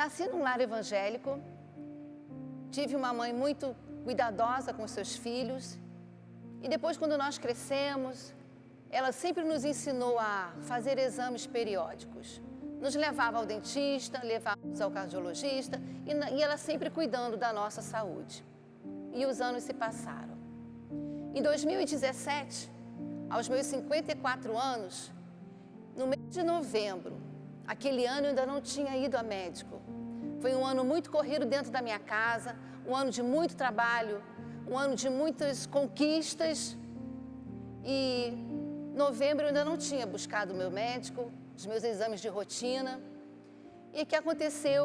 Nasci num lar evangélico, tive uma mãe muito cuidadosa com os seus filhos e depois, quando nós crescemos, ela sempre nos ensinou a fazer exames periódicos. Nos levava ao dentista, levava-nos ao cardiologista e ela sempre cuidando da nossa saúde. E os anos se passaram. Em 2017, aos meus 54 anos, no mês de novembro, aquele ano eu ainda não tinha ido a médico. Foi um ano muito corrido dentro da minha casa, um ano de muito trabalho, um ano de muitas conquistas. E em novembro eu ainda não tinha buscado o meu médico, os meus exames de rotina. E o que aconteceu?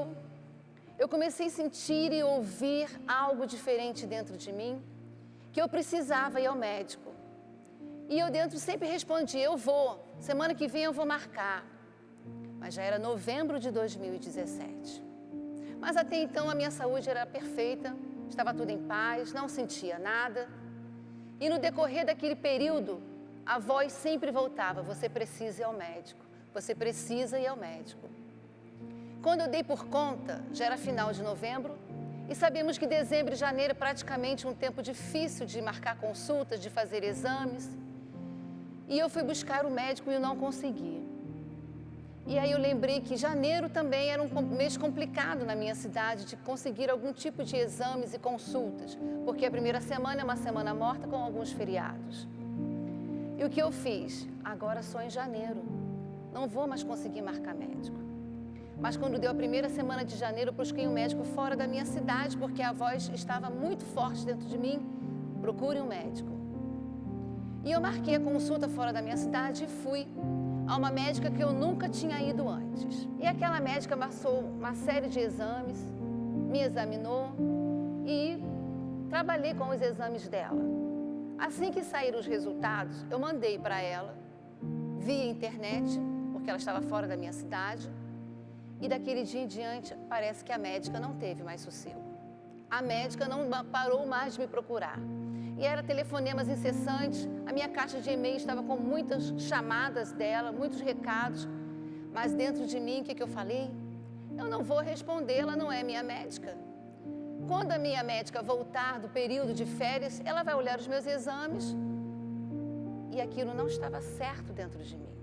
Eu comecei a sentir e ouvir algo diferente dentro de mim, que eu precisava ir ao médico. E eu dentro sempre respondia, eu vou, semana que vem eu vou marcar. Mas já era novembro de 2017. Mas até então a minha saúde era perfeita, estava tudo em paz, não sentia nada. E no decorrer daquele período, a voz sempre voltava, você precisa ir ao médico, você precisa ir ao médico. Quando eu dei por conta, já era final de novembro, e sabemos que dezembro e janeiro é praticamente um tempo difícil de marcar consultas, de fazer exames. E eu fui buscar o médico e eu não consegui. E aí eu lembrei que janeiro também era um mês complicado na minha cidade de conseguir algum tipo de exames e consultas, porque a primeira semana é uma semana morta com alguns feriados. E o que eu fiz? Agora só em janeiro. Não vou mais conseguir marcar médico. Mas quando deu a primeira semana de janeiro, eu busquei um médico fora da minha cidade, porque a voz estava muito forte dentro de mim. Procure um médico. E eu marquei a consulta fora da minha cidade e fui a uma médica que eu nunca tinha ido antes. E aquela médica passou uma série de exames, me examinou e trabalhei com os exames dela. Assim que saíram os resultados, eu mandei para ela, via internet, porque ela estava fora da minha cidade. E daquele dia em diante, parece que a médica não teve mais sossego. A médica não parou mais de me procurar. E era telefonemas incessantes, a minha caixa de e-mail estava com muitas chamadas dela, muitos recados. Mas dentro de mim, o que eu falei? Eu não vou responder, ela não é minha médica. Quando a minha médica voltar do período de férias, ela vai olhar os meus exames e aquilo não estava certo dentro de mim.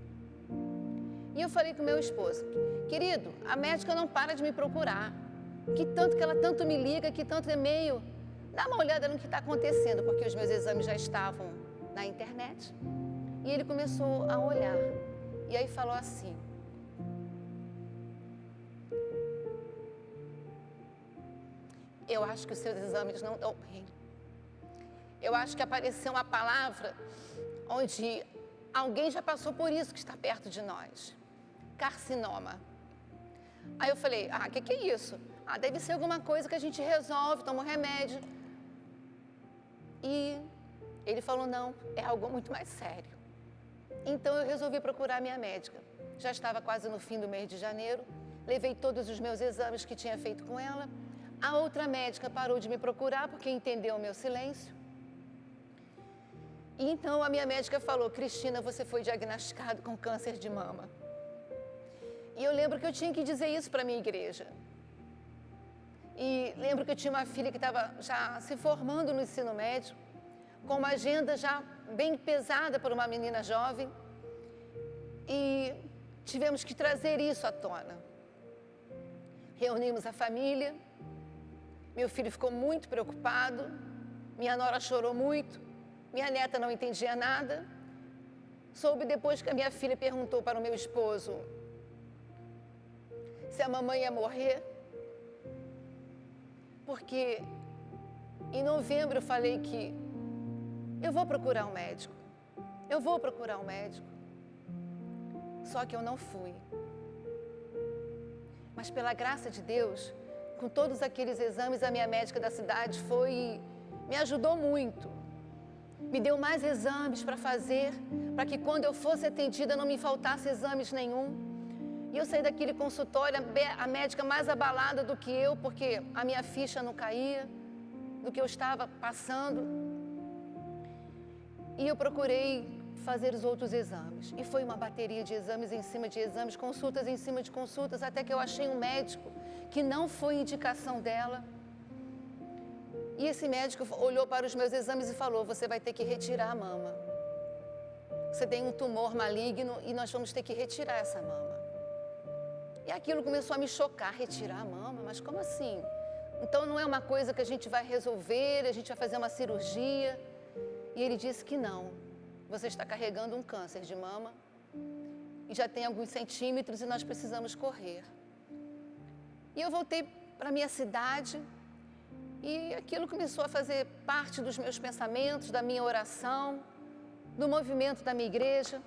E eu falei com meu esposo, querido, a médica não para de me procurar, que ela tanto me liga, que tanto e-mail, dá uma olhada no que está acontecendo, porque os meus exames já estavam na internet. E ele começou a olhar, e aí falou assim, eu acho que os seus exames não estão bem. Eu acho que apareceu uma palavra onde alguém já passou por isso que está perto de nós. Carcinoma. Aí eu falei, o que é isso? Deve ser alguma coisa que a gente resolve, toma um remédio. E ele falou, não, é algo muito mais sério. Então eu resolvi procurar minha médica. Já estava quase no fim do mês de janeiro, levei todos os meus exames que tinha feito com ela. A outra médica parou de me procurar porque entendeu o meu silêncio. E então a minha médica falou, Cristina, você foi diagnosticado com câncer de mama. E eu lembro que eu tinha que dizer isso para a minha igreja. E lembro que eu tinha uma filha que estava já se formando no ensino médio, com uma agenda já bem pesada para uma menina jovem. E tivemos que trazer isso à tona. Reunimos a família, meu filho ficou muito preocupado, minha nora chorou muito, minha neta não entendia nada. Soube depois que a minha filha perguntou para o meu esposo se a mamãe ia morrer, porque em novembro eu falei que eu vou procurar um médico, eu vou procurar um médico, só que eu não fui. Mas pela graça de Deus, com todos aqueles exames, a minha médica da cidade foi e me ajudou muito. Me deu mais exames para fazer, para que quando eu fosse atendida não me faltasse exames nenhum. E eu saí daquele consultório, a médica mais abalada do que eu, porque a minha ficha não caía, do que eu estava passando. E eu procurei fazer os outros exames. E foi uma bateria de exames em cima de exames, consultas em cima de consultas, até que eu achei um médico que não foi indicação dela. E esse médico olhou para os meus exames e falou: você vai ter que retirar a mama. Você tem um tumor maligno e nós vamos ter que retirar essa mama. E aquilo começou a me chocar, retirar a mama, mas como assim? Então não é uma coisa que a gente vai resolver, a gente vai fazer uma cirurgia. E ele disse que não. Você está carregando um câncer de mama e já tem alguns centímetros e nós precisamos correr. E eu voltei para a minha cidade e aquilo começou a fazer parte dos meus pensamentos, da minha oração, do movimento da minha igreja.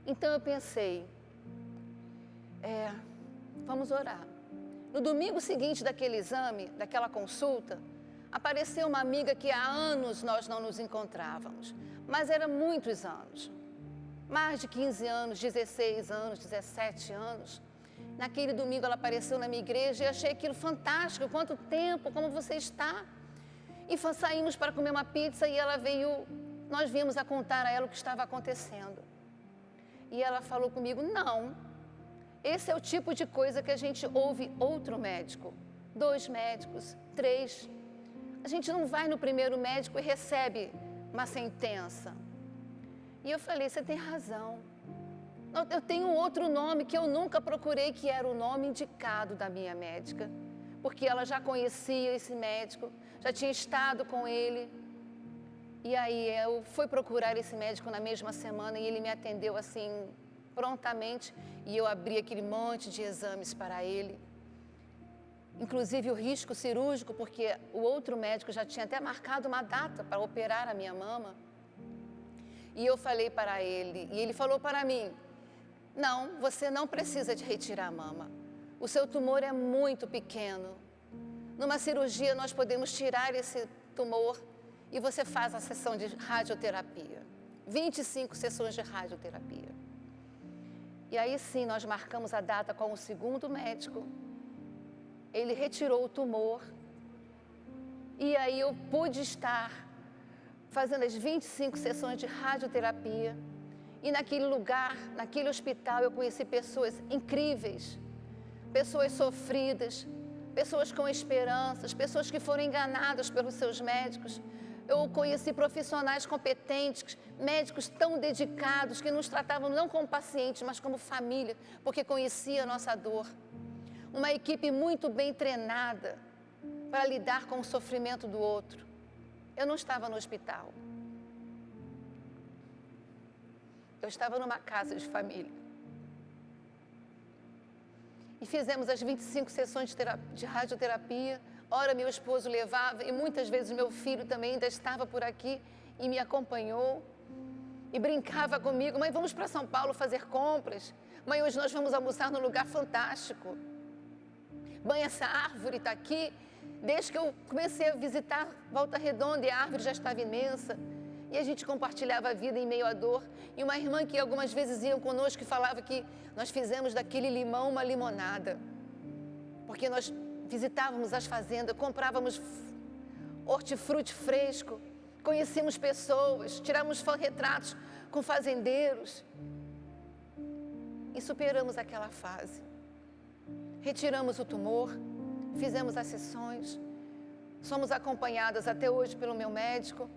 Então eu pensei, vamos orar. No domingo seguinte daquele exame, daquela consulta, apareceu uma amiga que há anos nós não nos encontrávamos, mas era muitos anos, mais de 15 anos, 16 anos, 17 anos. Naquele domingo ela apareceu na minha igreja e achei aquilo fantástico. Quanto tempo, como você está? E saímos para comer uma pizza e ela veio, nós viemos a contar a ela o que estava acontecendo. E ela falou comigo, não, esse é o tipo de coisa que a gente ouve outro médico, 2 médicos, 3. A gente não vai no primeiro médico e recebe uma sentença. E eu falei, você tem razão. Eu tenho outro nome que eu nunca procurei, que era o nome indicado da minha médica, porque ela já conhecia esse médico, já tinha estado com ele. E aí eu fui procurar esse médico na mesma semana e ele me atendeu assim prontamente e eu abri aquele monte de exames para ele. Inclusive o risco cirúrgico, porque o outro médico já tinha até marcado uma data para operar a minha mama. E eu falei para ele, e ele falou para mim, não, você não precisa de retirar a mama. O seu tumor é muito pequeno. Numa cirurgia nós podemos tirar esse tumor e você faz a sessão de radioterapia. 25 sessões de radioterapia. E aí sim nós marcamos a data com o segundo médico. Ele retirou o tumor. E aí eu pude estar fazendo as 25 sessões de radioterapia. E naquele lugar, naquele hospital, eu conheci pessoas incríveis, pessoas sofridas, pessoas com esperanças, pessoas que foram enganadas pelos seus médicos. Eu conheci profissionais competentes, médicos tão dedicados que nos tratavam não como pacientes, mas como família, porque conhecia a nossa dor. Uma equipe muito bem treinada para lidar com o sofrimento do outro. Eu não estava no hospital. Eu estava numa casa de família. E fizemos as 25 sessões de radioterapia. Ora, meu esposo levava e muitas vezes meu filho também ainda estava por aqui e me acompanhou. E brincava comigo, mãe, vamos para São Paulo fazer compras. Mãe, hoje nós vamos almoçar num lugar fantástico. Mãe, essa árvore está aqui. Desde que eu comecei a visitar Volta Redonda e a árvore já estava imensa. E a gente compartilhava a vida em meio à dor. E uma irmã que algumas vezes ia conosco e falava que nós fizemos daquele limão uma limonada. Porque nós visitávamos as fazendas, comprávamos hortifruti fresco, conhecíamos pessoas, tirávamos retratos com fazendeiros. E superamos aquela fase. Retiramos o tumor, fizemos as sessões, somos acompanhadas até hoje pelo meu médico.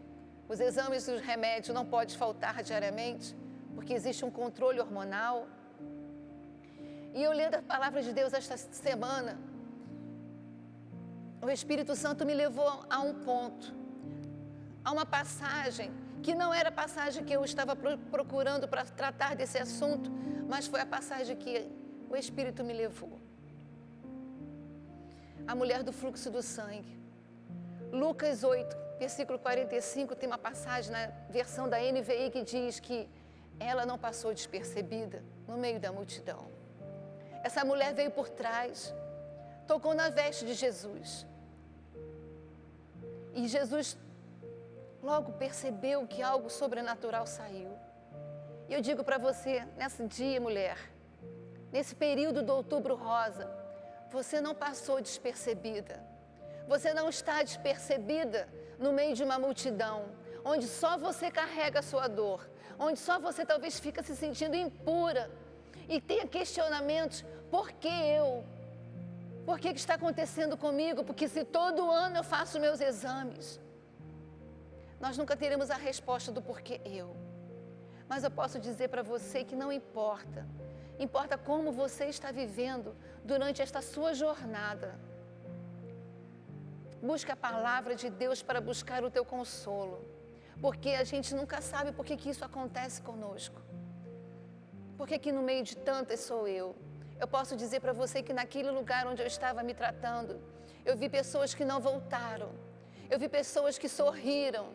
Os exames e os remédios não podem faltar diariamente, porque existe um controle hormonal. E eu lendo a palavra de Deus esta semana, o Espírito Santo me levou a um ponto, a uma passagem, que não era a passagem que eu estava procurando para tratar desse assunto, mas foi a passagem que o Espírito me levou. A mulher do fluxo do sangue. Lucas 8, versículo 45, tem uma passagem na versão da NVI que diz que ela não passou despercebida no meio da multidão. Essa mulher veio por trás, tocou na veste de Jesus. E Jesus logo percebeu que algo sobrenatural saiu. E eu digo para você, nesse dia, mulher, nesse período do Outubro Rosa, você não passou despercebida. Você não está despercebida no meio de uma multidão, onde só você carrega a sua dor, onde só você talvez fica se sentindo impura e tenha questionamentos, por que eu? Por que está acontecendo comigo? Porque se todo ano eu faço meus exames, nós nunca teremos a resposta do porquê eu. Mas eu posso dizer para você que não importa. Importa como você está vivendo durante esta sua jornada. Busca a palavra de Deus para buscar o teu consolo. Porque a gente nunca sabe por que isso acontece conosco. Por que no meio de tantas sou eu? Eu posso dizer para você que naquele lugar onde eu estava me tratando, eu vi pessoas que não voltaram. Eu vi pessoas que sorriram.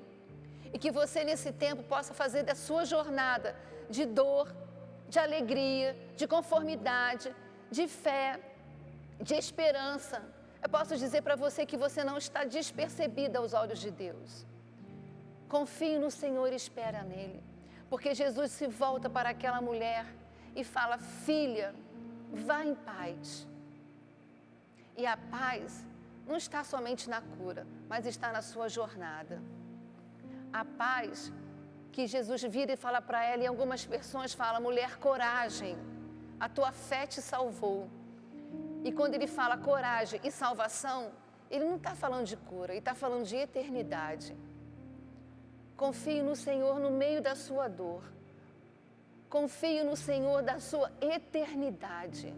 E que você nesse tempo possa fazer da sua jornada de dor, de alegria, de conformidade, de fé, de esperança. Eu posso dizer para você que você não está despercebida aos olhos de Deus. Confie no Senhor e espera nele. Porque Jesus se volta para aquela mulher e fala: filha, vá em paz. E a paz não está somente na cura, mas está na sua jornada. A paz que Jesus vira e fala para ela, em algumas versões fala: mulher, coragem, a tua fé te salvou. E quando ele fala coragem e salvação, ele não está falando de cura, ele está falando de eternidade. Confie no Senhor no meio da sua dor. Confie no Senhor da sua eternidade.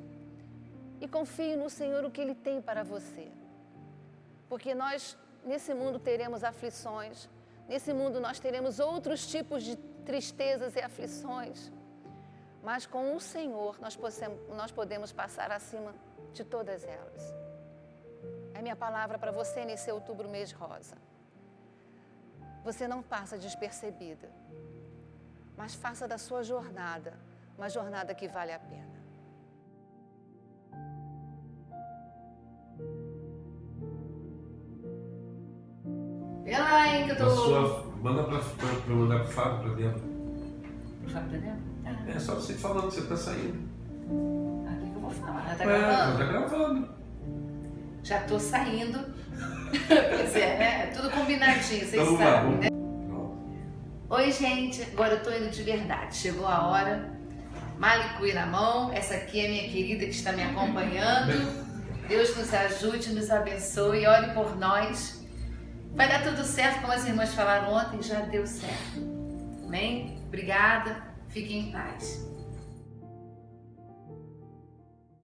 E confie no Senhor o que Ele tem para você. Porque nós, nesse mundo, teremos aflições. Nesse mundo nós teremos outros tipos de tristezas e aflições. Mas com o Senhor nós podemos passar acima de todas elas. É minha palavra para você nesse outubro, mês rosa. Você não passa despercebida, mas faça da sua jornada uma jornada que vale a pena. Vê lá, hein, que eu tô... Manda pra mandar pro Fábio pra dentro. Pro Fábio pra dentro? É só você falando que você tá saindo. Ah, o que eu vou falar? Já tá Tá gravando? gravando. Já tô saindo. Pois é, né? É tudo combinadinho, vocês Então, sabem, né? Pronto. Oi, gente. Agora eu tô indo de verdade. Chegou a hora. Malicuí na mão. Essa aqui é minha querida que está me acompanhando. Deus nos ajude, nos abençoe, ore por nós. Vai dar tudo certo, como as irmãs falaram ontem, já deu certo. Amém? Obrigada. Fiquem em paz.